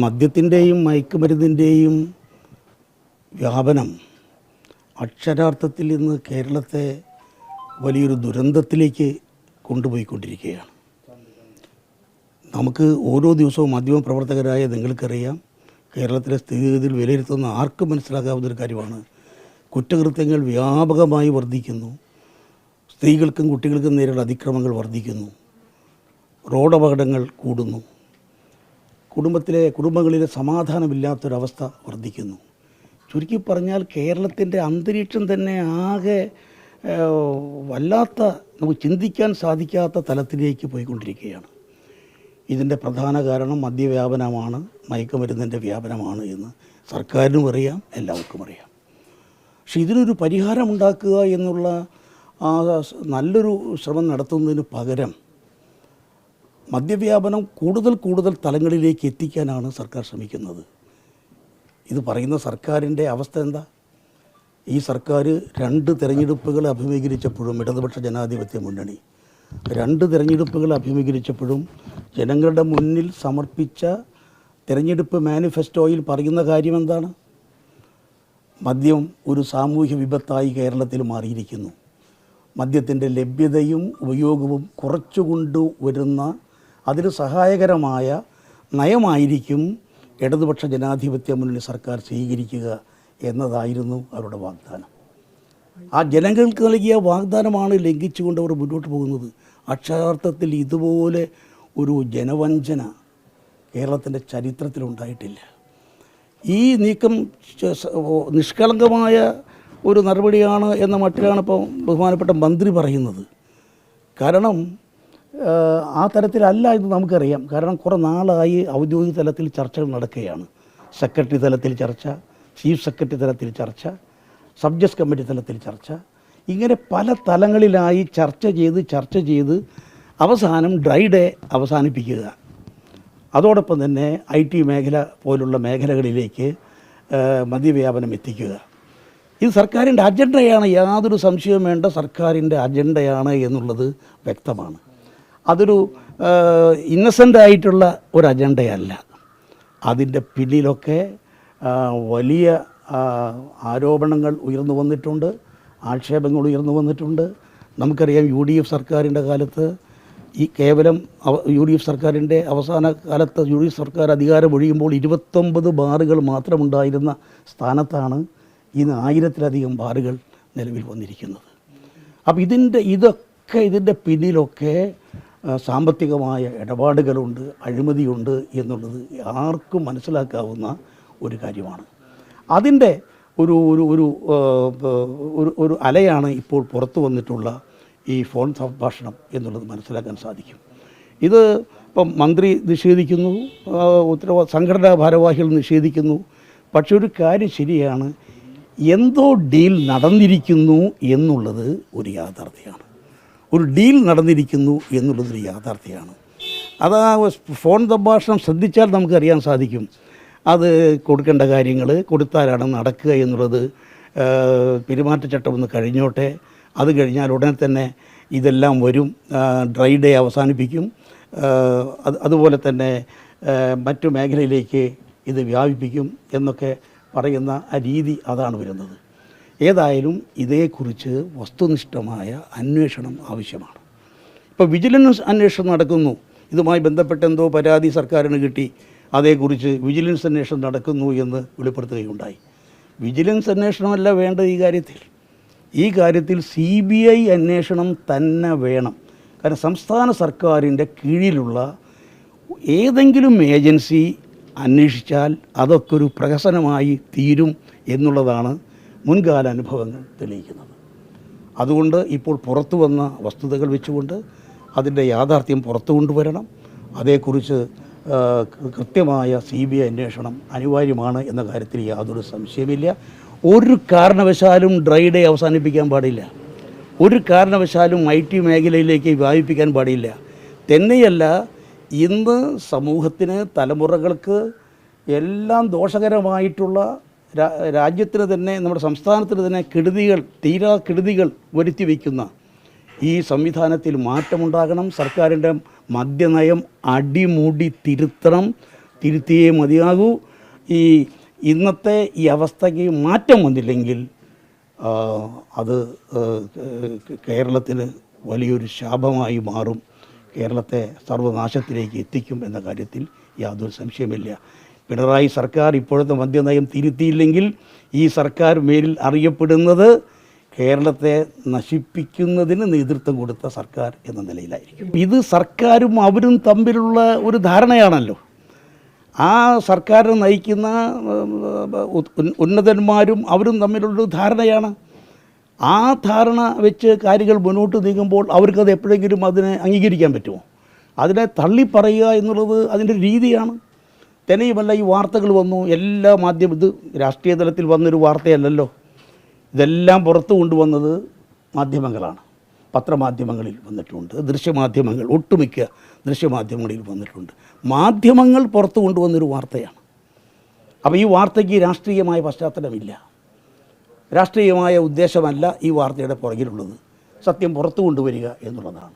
മദ്യത്തിൻ്റെയും മയക്കുമരുന്നിൻ്റെയും വ്യാപനം അക്ഷരാർത്ഥത്തിൽ ഇന്ന് കേരളത്തെ വലിയൊരു ദുരന്തത്തിലേക്ക് കൊണ്ടുപോയിക്കൊണ്ടിരിക്കുകയാണ്. നമുക്ക് ഓരോ ദിവസവും മാധ്യമപ്രവർത്തകരായ നിങ്ങൾക്കറിയാം, കേരളത്തിലെ സ്ഥിതിഗതിയിൽ വിലയിരുത്തുന്ന ആർക്കും മനസ്സിലാക്കാവുന്നൊരു കാര്യമാണ്. കുറ്റകൃത്യങ്ങൾ വ്യാപകമായി വർദ്ധിക്കുന്നു. സ്ത്രീകൾക്കും കുട്ടികൾക്കും നേരെയുള്ള അതിക്രമങ്ങൾ വർദ്ധിക്കുന്നു. റോഡ് അപകടങ്ങൾ കൂടുന്നു. കുടുംബങ്ങളിലെ സമാധാനമില്ലാത്തൊരവസ്ഥ വർദ്ധിക്കുന്നു. ചുരുക്കി പറഞ്ഞാൽ കേരളത്തിൻ്റെ അന്തരീക്ഷം തന്നെ ആകെ വല്ലാത്ത, നമുക്ക് ചിന്തിക്കാൻ സാധിക്കാത്ത തലത്തിലേക്ക് പോയിക്കൊണ്ടിരിക്കുകയാണ്. ഇതിൻ്റെ പ്രധാന കാരണം മദ്യവ്യാപനമാണ്, മയക്കുമരുന്നിൻ്റെ വ്യാപനമാണ് എന്ന് സർക്കാരിനും അറിയാം, എല്ലാവർക്കും അറിയാം. പക്ഷെ ഇതിനൊരു പരിഹാരം ഉണ്ടാക്കുക എന്നുള്ള നല്ലൊരു ശ്രമം നടത്തുന്നതിന് പകരം മദ്യവ്യാപനം കൂടുതൽ തലങ്ങളിലേക്ക് എത്തിക്കാനാണ് സർക്കാർ ശ്രമിക്കുന്നത്. ഇത് പറയുന്ന സർക്കാരിൻ്റെ അവസ്ഥ എന്താ? ഈ സർക്കാർ 2 തെരഞ്ഞെടുപ്പുകൾ അഭിമുഖീകരിച്ചപ്പോഴും, ഇടതുപക്ഷ ജനാധിപത്യ മുന്നണി 2 തെരഞ്ഞെടുപ്പുകൾ അഭിമുഖീകരിച്ചപ്പോഴും ജനങ്ങളുടെ മുന്നിൽ സമർപ്പിച്ച തെരഞ്ഞെടുപ്പ് മാനിഫെസ്റ്റോയിൽ പറയുന്ന കാര്യം എന്താണ്? മദ്യം ഒരു സാമൂഹ്യ വിപത്തായി കേരളത്തിൽ മാറിയിരിക്കുന്നു. മദ്യത്തിൻ്റെ ലഭ്യതയും ഉപയോഗവും കുറച്ചുകൊണ്ടുവരുന്ന അതിന് സഹായകരമായ നയമായിരിക്കും ഇടതുപക്ഷ ജനാധിപത്യ മുന്നണി സർക്കാർ സ്വീകരിക്കുക എന്നതായിരുന്നു അവരുടെ വാഗ്ദാനം. ആ ജനങ്ങൾക്ക് നൽകിയ വാഗ്ദാനമാണ് ലംഘിച്ചുകൊണ്ട് അവർ മുന്നോട്ട് പോകുന്നത്. അക്ഷരാർത്ഥത്തിൽ ഇതുപോലെ ഒരു ജനവഞ്ചന കേരളത്തിൻ്റെ ചരിത്രത്തിലുണ്ടായിട്ടില്ല. ഈ നീക്കം നിഷ്കളങ്കമായ ഒരു നടപടിയാണ് എന്ന മട്ടിലാണ് ഇപ്പോൾ ബഹുമാനപ്പെട്ട മന്ത്രി പറയുന്നത്. കാരണം ആ തരത്തിലല്ല എന്ന് നമുക്കറിയാം. കാരണം കുറേ നാളായി ഔദ്യോഗിക തലത്തിൽ ചർച്ചകൾ നടക്കുകയാണ്. സെക്രട്ടറി തലത്തിൽ ചർച്ച, ചീഫ് സെക്രട്ടറി തലത്തിൽ ചർച്ച, സബ് ജഡ്ജ് കമ്മിറ്റി തലത്തിൽ ചർച്ച, ഇങ്ങനെ പല തലങ്ങളിലായി ചർച്ച ചെയ്ത് അവസാനം ഡ്രൈ ഡേ അവസാനിപ്പിക്കുക. അതോടൊപ്പം തന്നെ IT മേഖല പോലുള്ള മേഖലകളിലേക്ക് മദ്യവ്യാപനം എത്തിക്കുക. ഇത് സർക്കാരിൻ്റെ അജണ്ടയാണ്, യാതൊരു സംശയവും വേണ്ട, സർക്കാരിൻ്റെ അജണ്ടയാണ് എന്നുള്ളത് വ്യക്തമാണ്. അതൊരു ഇന്നസെൻ്റ് ആയിട്ടുള്ള ഒരു അജണ്ടയല്ല. അതിൻ്റെ പിന്നിലൊക്കെ വലിയ ആരോപണങ്ങൾ ഉയർന്നു വന്നിട്ടുണ്ട്, ആക്ഷേപങ്ങൾ ഉയർന്നു വന്നിട്ടുണ്ട്. നമുക്കറിയാം, UDF സർക്കാരിൻ്റെ കാലത്ത് കേവലം UDF സർക്കാരിൻ്റെ അവസാന കാലത്ത് UDF സർക്കാർ അധികാരം ഒഴിയുമ്പോൾ 29 ബാറുകൾ മാത്രമുണ്ടായിരുന്ന സ്ഥാനത്താണ് ഇന്ന് 1000-ലധികം ബാറുകൾ നിലവിൽ വന്നിരിക്കുന്നത്. അപ്പോൾ ഇതിൻ്റെ പിന്നിലൊക്കെ സാമ്പത്തികമായ ഇടപാടുകളുണ്ട്, അഴിമതിയുണ്ട് എന്നുള്ളത് ആർക്കും മനസ്സിലാക്കാവുന്ന ഒരു കാര്യമാണ്. അതിൻ്റെ ഒരു ഒരു ഒരു അലയാണ് ഇപ്പോൾ പുറത്തു വന്നിട്ടുള്ള ഈ ഫോൺ സംഭാഷണം എന്നുള്ളത് മനസ്സിലാക്കാൻ സാധിക്കും. ഇത് ഇപ്പം മന്ത്രി നിഷേധിക്കുന്നു, സംഘടനാ ഭാരവാഹികൾ നിഷേധിക്കുന്നു. പക്ഷെ ഒരു കാര്യം ശരിയാണ്, എന്തോ ഡീൽ നടന്നിരിക്കുന്നു എന്നുള്ളത് ഒരു യാഥാർത്ഥ്യമാണ്. ഒരു ഡീൽ നടന്നിരിക്കുന്നു എന്നുള്ളതൊരു യാഥാർത്ഥ്യമാണ്. അത് ആ ഫോൺ സംഭാഷണം ശ്രദ്ധിച്ചാൽ നമുക്കറിയാൻ സാധിക്കും. അത് കൊടുക്കേണ്ട കാര്യങ്ങൾ കൊടുത്താലാണ് നടക്കുക എന്നുള്ളത്. പെരുമാറ്റച്ചട്ടം ഒന്ന് കഴിഞ്ഞോട്ടെ, അത് കഴിഞ്ഞാൽ ഉടനെ തന്നെ ഇതെല്ലാം വരും, ഡ്രൈ ഡേ അവസാനിപ്പിക്കും, അതുപോലെ തന്നെ മറ്റു മേഖലയിലേക്ക് ഇത് വ്യാപിപ്പിക്കും എന്നൊക്കെ പറയുന്ന ആ രീതി അതാണ് വരുന്നത്. ഏതായാലും ഇതേക്കുറിച്ച് വസ്തുനിഷ്ഠമായ അന്വേഷണം ആവശ്യമാണ്. ഇപ്പോൾ വിജിലൻസ് അന്വേഷണം നടക്കുന്നു. ഇതുമായി ബന്ധപ്പെട്ട് എന്തോ പരാതി സർക്കാരിന് കിട്ടി, അതേക്കുറിച്ച് വിജിലൻസ് അന്വേഷണം നടക്കുന്നു എന്ന് വെളിപ്പെടുത്തുകയുണ്ടായി. വിജിലൻസ് അന്വേഷണമല്ല വേണ്ടത് ഈ കാര്യത്തിൽ CBI അന്വേഷണം തന്നെ വേണം. കാരണം സംസ്ഥാന സർക്കാരിൻ്റെ കീഴിലുള്ള ഏതെങ്കിലും ഏജൻസി അന്വേഷിച്ചാൽ അതൊക്കെ ഒരു പ്രഹസനമായി തീരും എന്നുള്ളതാണ് മുൻകാല അനുഭവങ്ങൾ തെളിയിക്കുന്നത്. അതുകൊണ്ട് ഇപ്പോൾ പുറത്തു വന്ന വസ്തുതകൾ വെച്ചുകൊണ്ട് അതിൻ്റെ യാഥാർത്ഥ്യം പുറത്തു കൊണ്ടുവരണം. അതേക്കുറിച്ച് കൃത്യമായ CBI അന്വേഷണം അനിവാര്യമാണ് എന്ന കാര്യത്തിൽ യാതൊരു സംശയമില്ല. ഒരു കാരണവശാലും ഡ്രൈ ഡേ അവസാനിപ്പിക്കാൻ പാടില്ല. ഒരു കാരണവശാലും IT മേഖലയിലേക്ക് വ്യാപിപ്പിക്കാൻ പാടില്ല. തന്നെയല്ല, ഇന്ന് സമൂഹത്തിന്, തലമുറകൾക്ക് എല്ലാം ദോഷകരമായിട്ടുള്ള, രാജ്യത്തിന് തന്നെ, നമ്മുടെ സംസ്ഥാനത്തിന് തന്നെ കെടുതികൾ വരുത്തി വയ്ക്കുന്ന ഈ സംവിധാനത്തിൽ മാറ്റമുണ്ടാകണം. സർക്കാരിൻ്റെ മദ്യനയം അടിമുടി തിരുത്തണം. തിരുത്തിയേ മതിയാകൂ. ഇന്നത്തെ ഈ അവസ്ഥയ്ക്ക് മാറ്റം വന്നില്ലെങ്കിൽ അത് കേരളത്തിന് വലിയൊരു ശാപമായി മാറും, കേരളത്തെ സർവനാശത്തിലേക്ക് എത്തിക്കും എന്ന കാര്യത്തിൽ യാതൊരു സംശയമില്ല. പിണറായി സർക്കാർ ഇപ്പോഴത്തെ മദ്യനയം തിരുത്തിയില്ലെങ്കിൽ ഈ സർക്കാർ മേലിൽ അറിയപ്പെടുന്നത് കേരളത്തെ നശിപ്പിക്കുന്നതിന് നേതൃത്വം കൊടുത്ത സർക്കാർ എന്ന നിലയിലായിരിക്കും. ഇത് സർക്കാരും അവരും തമ്മിലുള്ള ഒരു ധാരണയാണല്ലോ. ആ സർക്കാരിനെ നയിക്കുന്ന ഉന്നതന്മാരും അവരും തമ്മിലുള്ളൊരു ധാരണയാണ്. ആ ധാരണ വെച്ച് കാര്യങ്ങൾ മുന്നോട്ട് നീങ്ങുമ്പോൾ അവർക്കത് എപ്പോഴെങ്കിലും അതിനെ അംഗീകരിക്കാൻ പറ്റുമോ? അതിനെ തള്ളിപ്പറയുക എന്നുള്ളത് അതിൻ്റെ രീതിയാണ്. തന്നെയുമല്ല, ഈ വാർത്തകൾ വന്നു, എല്ലാ ഇത് രാഷ്ട്രീയ തലത്തിൽ വന്നൊരു വാർത്തയല്ലല്ലോ. ഇതെല്ലാം പുറത്തു കൊണ്ടുവന്നത് മാധ്യമങ്ങളാണ്. പത്രമാധ്യമങ്ങളിൽ വന്നിട്ടുണ്ട്, ദൃശ്യമാധ്യമങ്ങൾ, ഒട്ടുമിക്ക ദൃശ്യമാധ്യമങ്ങളിൽ വന്നിട്ടുണ്ട്. മാധ്യമങ്ങൾ പുറത്തു കൊണ്ടുവന്നൊരു വാർത്തയാണ്. അപ്പോൾ ഈ വാർത്തയ്ക്ക് രാഷ്ട്രീയമായ പശ്ചാത്തലമില്ല, രാഷ്ട്രീയമായ ഉദ്ദേശമല്ല ഈ വാർത്തയുടെ പുറകിലുള്ളത്. സത്യം പുറത്തു കൊണ്ടുവരിക എന്നുള്ളതാണ്.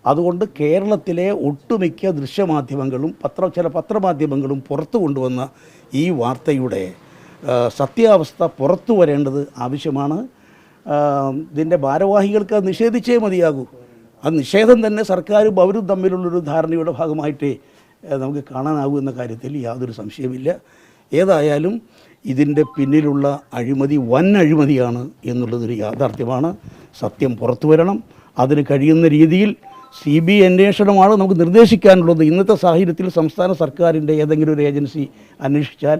അതുകൊണ്ട് കേരളത്തിലെ ഒട്ടുമിക്ക ദൃശ്യമാധ്യമങ്ങളും ചില പത്രമാധ്യമങ്ങളും പുറത്തു കൊണ്ടുവന്ന ഈ വാർത്തയുടെ സത്യാവസ്ഥ പുറത്തു വരേണ്ടത് ആവശ്യമാണ്. ഇതിൻ്റെ ഭാരവാഹികൾക്ക് അത് നിഷേധിച്ചേ മതിയാകൂ. ആ നിഷേധം തന്നെ സർക്കാരും അവരും തമ്മിലുള്ളൊരു ധാരണയുടെ ഭാഗമായിട്ടേ നമുക്ക് കാണാനാകൂ എന്ന കാര്യത്തിൽ യാതൊരു സംശയമില്ല. ഏതായാലും ഇതിൻ്റെ പിന്നിലുള്ള അഴിമതി വൻ അഴിമതിയാണ് എന്നുള്ളതൊരു യാഥാർത്ഥ്യമാണ്. സത്യം പുറത്തു വരണം. അതിന് കഴിയുന്ന രീതിയിൽ CBI അന്വേഷണമാണ് നമുക്ക് നിർദ്ദേശിക്കാനുള്ളത്. ഇന്നത്തെ സാഹചര്യത്തിൽ സംസ്ഥാന സർക്കാരിൻ്റെ ഏതെങ്കിലും ഒരു ഏജൻസി അന്വേഷിച്ചാൽ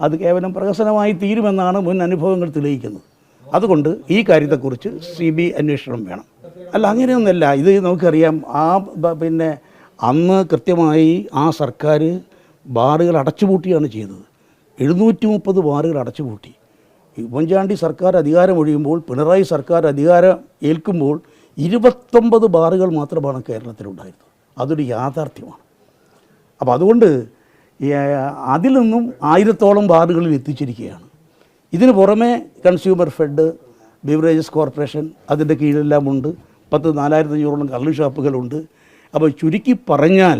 അത് കേവലം പ്രഹസനമായി തീരുമെന്നാണ് മുൻ അനുഭവങ്ങൾ തെളിയിക്കുന്നത്. അതുകൊണ്ട് ഈ കാര്യത്തെക്കുറിച്ച് CBI അന്വേഷണം വേണം. അല്ല, അങ്ങനെയൊന്നുമല്ല. ഇത് നമുക്കറിയാം. പിന്നെ അന്ന് കൃത്യമായി ആ സർക്കാർ ബാറുകൾ അടച്ചുപൂട്ടിയാണ് ചെയ്തത്. 730 ബാറുകൾ അടച്ചുപൂട്ടി. ഉമ്മൻചാണ്ടി സർക്കാർ അധികാരമൊഴിയുമ്പോൾ, പിണറായി സർക്കാർ അധികാരം ഏൽക്കുമ്പോൾ 29 ബാറുകൾ മാത്രമാണ് കേരളത്തിലുണ്ടായിരുന്നത്. അതൊരു യാഥാർത്ഥ്യമാണ്. അപ്പോൾ അതുകൊണ്ട് അതിൽ നിന്നും 1000-ഓളം ബാറുകളിൽ എത്തിച്ചിരിക്കുകയാണ്. ഇതിന് പുറമെ കൺസ്യൂമർ ഫെഡ്, ബിവറേജസ് കോർപ്പറേഷൻ അതിൻ്റെ കീഴിലെല്ലാം ഉണ്ട്. 4500-ഓളം കള്ള് ഷാപ്പുകളുണ്ട്. അപ്പോൾ ചുരുക്കി പറഞ്ഞാൽ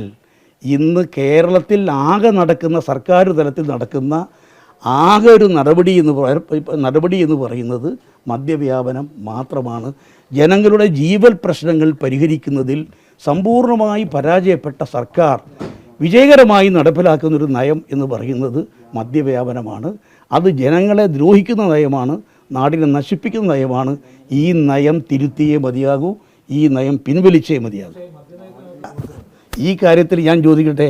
ഇന്ന് കേരളത്തിൽ ആകെ നടക്കുന്ന, സർക്കാർ തലത്തിൽ നടക്കുന്ന ആകെ ഒരു നടപടി എന്ന് പറയുന്നത് മദ്യവ്യാപനം മാത്രമാണ്. ജനങ്ങളുടെ ജീവൽ പ്രശ്നങ്ങൾ പരിഹരിക്കുന്നതിൽ സമ്പൂർണ്ണമായി പരാജയപ്പെട്ട സർക്കാർ വിജയകരമായി നടപ്പിലാക്കുന്നൊരു നയം എന്ന് പറയുന്നത് മദ്യവ്യാപനമാണ്. അത് ജനങ്ങളെ ദ്രോഹിക്കുന്ന നയമാണ്, നാടിനെ നശിപ്പിക്കുന്ന നയമാണ്. ഈ നയം തിരുത്തിയേ മതിയാകൂ, ഈ നയം പിൻവലിച്ചേ മതിയാകൂ. ഈ കാര്യത്തിൽ ഞാൻ ചോദിക്കട്ടെ,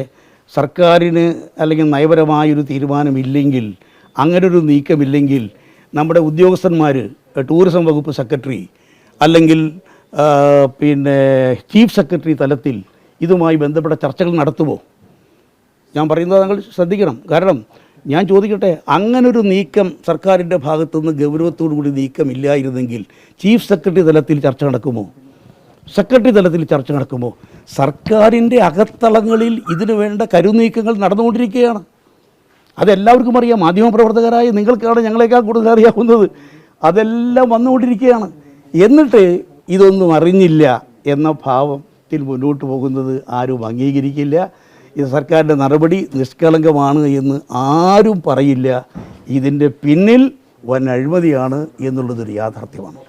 സർക്കാരിന് അല്ലെങ്കിൽ നയപരമായൊരു തീരുമാനമില്ലെങ്കിൽ, അങ്ങനൊരു നീക്കമില്ലെങ്കിൽ നമ്മുടെ ഉദ്യോഗസ്ഥന്മാർ, ടൂറിസം വകുപ്പ് സെക്രട്ടറി അല്ലെങ്കിൽ ചീഫ് സെക്രട്ടറി തലത്തിൽ ഇതുമായി ബന്ധപ്പെട്ട ചർച്ചകൾ നടത്തുമോ? ഞാൻ പറയുന്നത് നിങ്ങൾ ശ്രദ്ധിക്കണം. കാരണം ഞാൻ ചോദിക്കട്ടെ, അങ്ങനൊരു നീക്കം സർക്കാരിൻ്റെ ഭാഗത്തുനിന്ന് ഗൗരവത്തോടു കൂടി നീക്കമില്ലായിരുന്നെങ്കിൽ ചീഫ് സെക്രട്ടറി തലത്തിൽ ചർച്ച നടക്കുമോ? സെക്രട്ടറി തലത്തിൽ ചർച്ച നടക്കുമോ? സർക്കാരിൻ്റെ അകത്തളങ്ങളിൽ ഇതിനു വേണ്ട കരുനീക്കങ്ങൾ നടന്നുകൊണ്ടിരിക്കുകയാണ്. അതെല്ലാവർക്കും അറിയാം. മാധ്യമപ്രവർത്തകരായ നിങ്ങൾക്കാണ് ഞങ്ങളെക്കാൾ കൂടുതൽ അറിയാവുന്നത്. അതെല്ലാം വന്നുകൊണ്ടിരിക്കുകയാണ്. എന്നിട്ട് ഇതൊന്നും അറിഞ്ഞില്ല എന്ന ഭാവത്തിൽ മുന്നോട്ട് പോകുന്നത് ആരും അംഗീകരിക്കില്ല. ഇത് സർക്കാരിൻ്റെ നടപടി നിഷ്കളങ്കമാണ് എന്ന് ആരും പറയില്ല. ഇതിൻ്റെ പിന്നിൽ വൻ അഴിമതിയാണ് എന്നുള്ളതൊരു യാഥാർത്ഥ്യമാണ്.